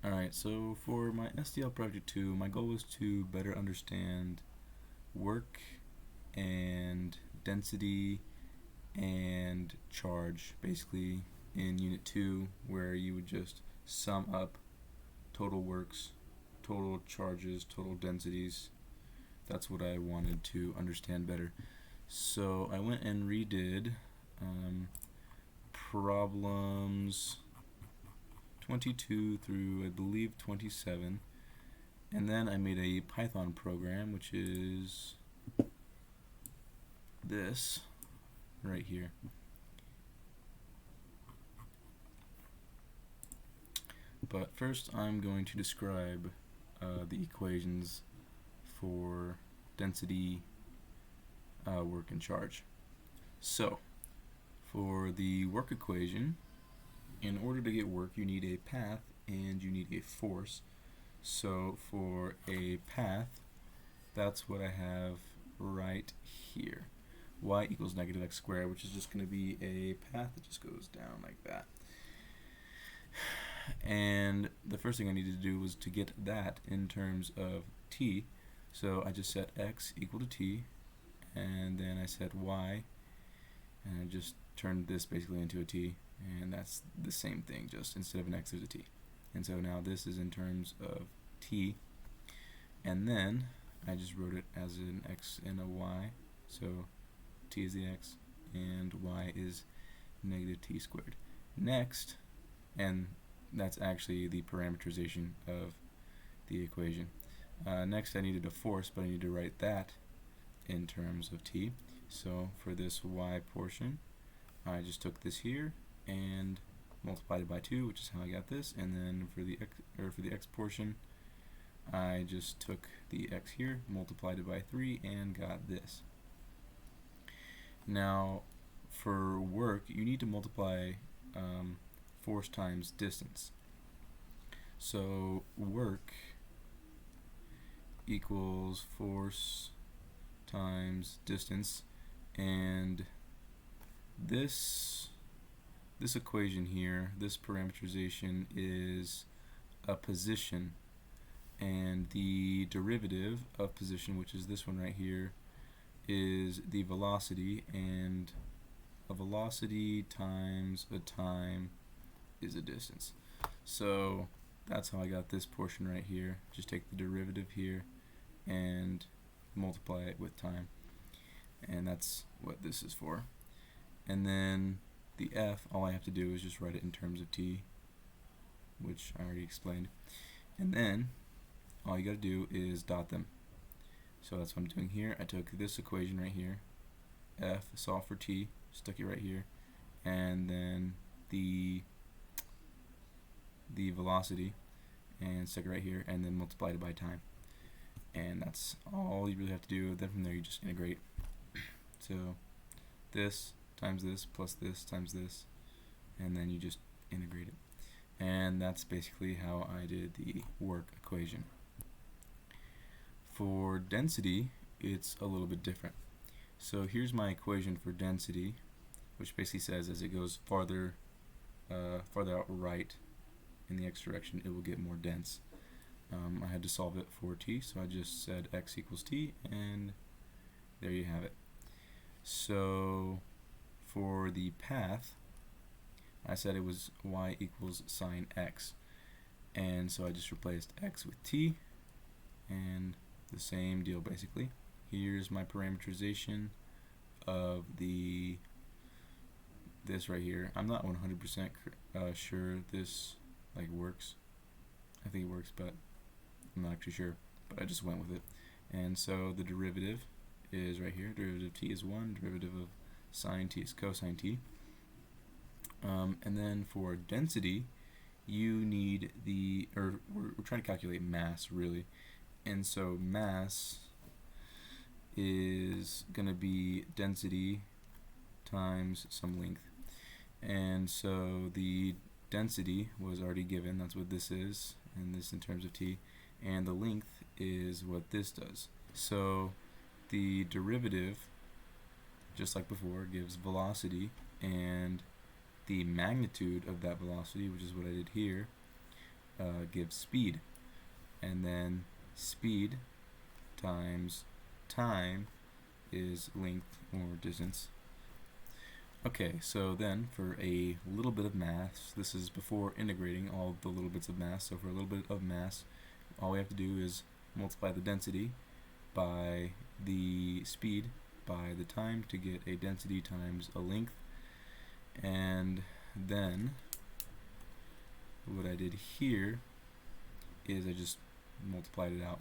Alright, so for my SDL Project 2, my goal was to better understand work and density and charge, basically in Unit 2, where you would just sum up total works, total charges, total densities. That's what I wanted to understand better. So I went and redid problems 22 through I believe 27, and then I made a Python program, which is this right here. But first I'm going to describe the equations for density, work, and charge. So for the work equation, in order to get work, you need a path and you need a force. So for a path, that's what I have right here. Y equals negative x squared, which is just going to be a path that just goes down like that. And the first thing I needed to do was to get that in terms of t. So I just set x equal to t, and then I set y, and I just turned this basically into a t, and that's the same thing, just instead of an x there's a t. And so now this is in terms of t, and then I just wrote it as an x and a y. So t is the x and y is negative t squared. Next, and that's actually the parameterization of the equation. Next I needed a force, but I need to write that in terms of t. So for this y portion, I just took this here and multiplied it by 2, which is how I got this. And then for the x portion, I just took the x here, multiplied it by 3, and got this. Now for work, you need to multiply force times distance. So work equals force times distance, and this equation here, this parameterization, is a position, and the derivative of position, which is this one right here, is the velocity, and a velocity times a time is a distance. So that's how I got this portion right here. Just take the derivative here and multiply it with time, and that's what this is for. And then the f, all I have to do is just write it in terms of t, which I already explained, and then all you gotta do is dot them. So that's what I'm doing here. I took this equation right here, f, solve for t, stuck it right here, and then the velocity, and stuck it right here, and then multiplied it by time. And that's all you really have to do. Then from there you just integrate. So this times this plus this times this, and then you just integrate it. And that's basically how I did the work equation. For density, it's a little bit different. So here's my equation for density, which basically says as it goes farther out right in the x direction, it will get more dense. I had to solve it for t, so I just said x equals t, and there you have it. So for the path, I said it was y equals sine x, and so I just replaced x with t, and the same deal basically. Here's my parameterization of this right here. I'm not 100% sure this works. I think it works, but I'm not actually sure, but I just went with it. And so the derivative is right here. Derivative of t is 1, derivative of sine t is cosine t. And then for density, you need we're trying to calculate mass really, and so mass is going to be density times some length. And so the density was already given, that's what this is, and this in terms of t, and the length is what this does. So the derivative, just like before, gives velocity, and the magnitude of that velocity, which is what I did here, give speed, and then speed times time is length or distance. Okay, so then for a little bit of mass, this is before integrating all the little bits of mass. So for a little bit of mass, all we have to do is multiply the density by the speed by the time to get a density times a length. And then what I did here is I just multiplied it out.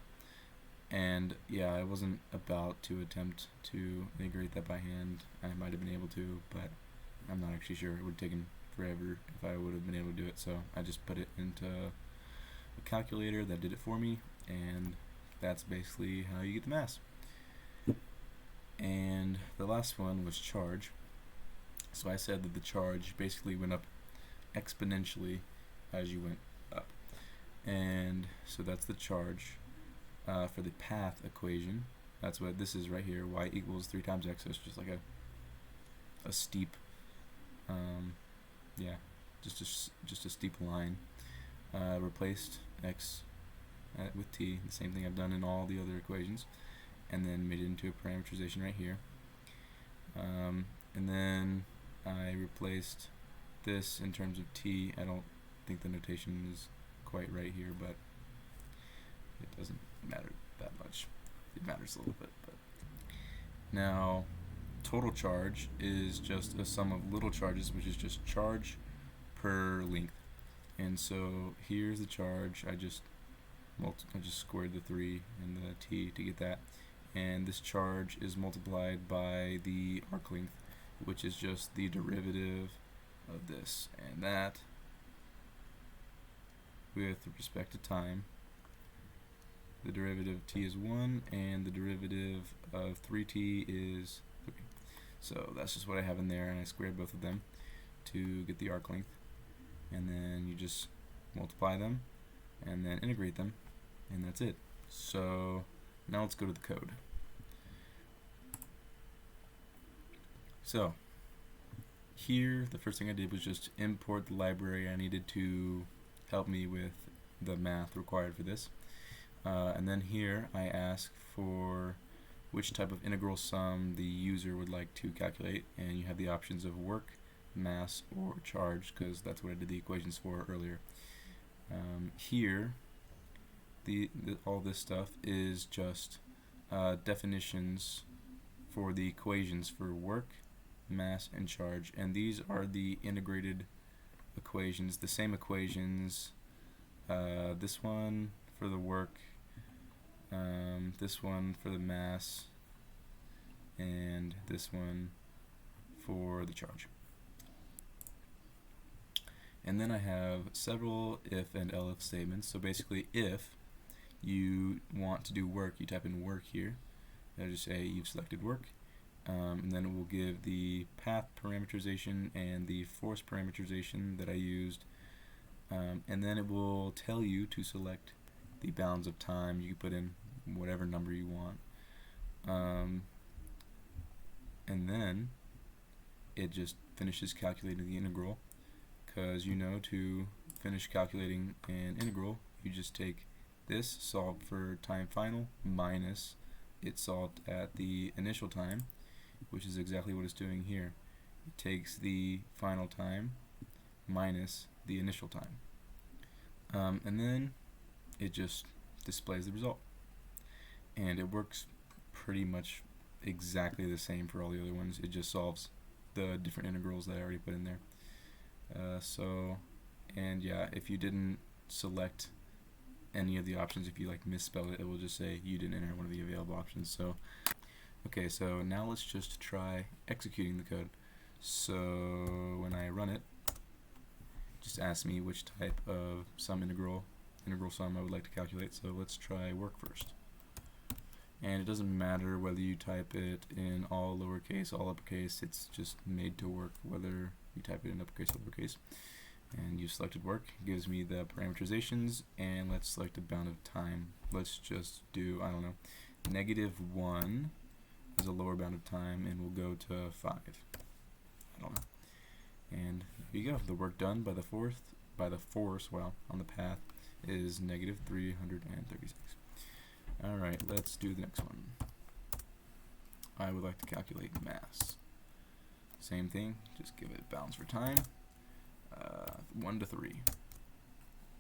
And yeah, I wasn't about to attempt to integrate that by hand. I might have been able to, but I'm not actually sure. It would have taken forever if I would have been able to do it. So I just put it into a calculator that did it for me, and that's basically how you get the mass. And the last one was charge. So I said that the charge basically went up exponentially as you went up. And so that's the charge. For the path equation, that's what this is right here, y equals 3 times x, so it's just like a steep, yeah, just a steep line. Replaced x with t, the same thing I've done in all the other equations, and then made it into a parameterization right here. And then I replaced this in terms of t. I don't think the notation is quite right here, but it doesn't matter that much. It matters a little bit, but now total charge is just a sum of little charges, which is just charge per length. And so here's the charge. I just squared the 3 and the t to get that, and this charge is multiplied by the arc length, which is just the derivative of this and that with respect to time. The derivative of t is 1, and the derivative of 3t is 3. So that's just what I have in there, and I squared both of them to get the arc length. And then you just multiply them, and then integrate them, and that's it. So now let's go to the code. So here, the first thing I did was just import the library I needed to help me with the math required for this. And then here I ask for which type of integral sum the user would like to calculate, and you have the options of work, mass, or charge, because that's what I did the equations for earlier. Here, all this stuff is just definitions for the equations for work, mass, and charge, and these are the integrated equations, the same equations, this one for the work, this one for the mass, and this one for the charge. And then I have several if and elif statements. So basically, if you want to do work, you type in work here. I'll just say you've selected work, and then it will give the path parameterization and the force parameterization that I used, and then it will tell you to select the bounds of time. You can put in whatever number you want, and then it just finishes calculating the integral, because you know to finish calculating an integral you just take this solved for time final minus it solved at the initial time, which is exactly what it's doing here. It takes the final time minus the initial time, and then it just displays the result, and it works pretty much exactly the same for all the other ones. It just solves the different integrals that I already put in there. And yeah, if you didn't select any of the options, if you like misspelled it, it will just say you didn't enter one of the available options. So okay, so now let's just try executing the code. So when I run it, just ask me which type of integral sum I would like to calculate. So let's try work first. And it doesn't matter whether you type it in all lowercase, all uppercase, it's just made to work whether you type it in uppercase or lowercase. And you selected work, it gives me the parameterizations, and let's select a bound of time. Let's just do, I don't know, -1 as a lower bound of time, and we'll go to 5. I don't know. And there you go, the work done by the force, on the path is negative 336. Alright, let's do the next one. I would like to calculate mass. Same thing, just give it bounds for time. 1 to 3.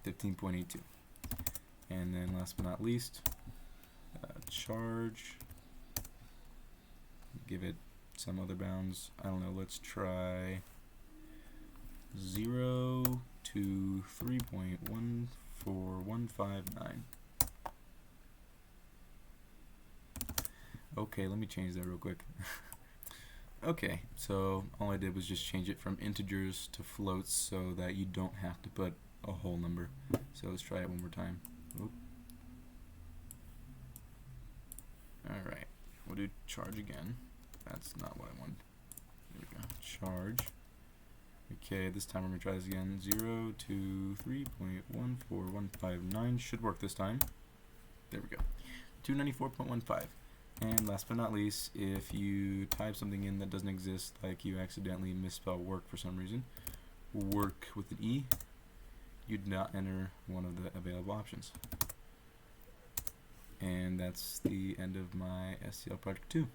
15.82. And then last but not least, charge. Give it some other bounds. I don't know, let's try 0 to 3.14159. Okay, let me change that real quick. Okay, so all I did was just change it from integers to floats so that you don't have to put a whole number. So let's try it one more time. Alright, we'll do charge again. That's not what I wanted. There we go. Charge. Okay, this time we're going to try this again. 0 to 3.14159 should work this time. There we go. 294.15. And last but not least, if you type something in that doesn't exist, like you accidentally misspell work for some reason, work with an E, you'd not enter one of the available options. And that's the end of my SDL project 2.